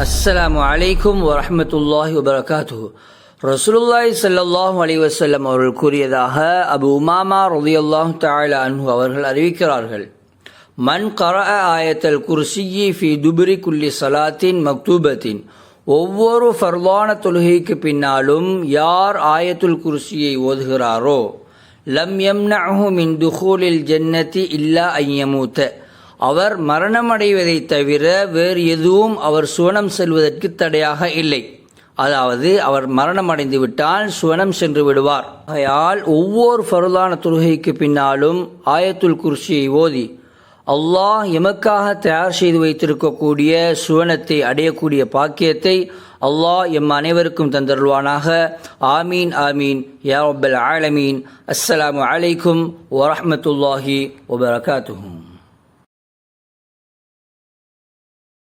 அஸ்ஸலாமு அலைக்கும் வரஹ்மத்துல்லாஹி வபரகாத்துஹு. ரசூலுல்லாஹி ஸல்லல்லாஹு அலைஹி வஸல்லம் அவர்கள் கூறியதாக அபு உமாமா ரலியல்லாஹு தஆலா அன்ஹு அவர்கள் அறிவிக்கிறார்கள், மன் கரஅ ஆயத்தல் குர்சியி ஃபி துபுரி குல்லி ஸலாத்தின் மக்தூபத்தின், ஒவ்வொரு ஃபர்லான தொழுகைக்கு பின்னாலும் யார் ஆயத்துல் குர்சியை ஓதுகிறாரோ, லம் யம்னஹு மின் துஹூலில் ஜன்னதி இல்லா அன் யமூத, அவர் மரணமடைவதை தவிர வேறு எதுவும் அவர் சுவனம் செல்வதற்கு தடையாக இல்லை. அதாவது அவர் மரணமடைந்து விட்டால் சுவனம் சென்று விடுவார். ஆகையால் ஒவ்வொரு ஃபர்லான தொழுகைக்கு பின்னாலும் ஆயத்துல் குர்சியை ஓதி அல்லாஹ் எமக்காக தயார் செய்து வைத்திருக்கக்கூடிய சுவனத்தை அடையக்கூடிய பாக்கியத்தை அல்லாஹ் எம் அனைவருக்கும் தந்தருள்வானாக. ஆமீன் ஆமீன் யா ரப்பல் ஆலமீன். அஸ்ஸலாமு அலைக்கும் வரஹ்மத்துல்லாஹி வபரகாத்துஹு.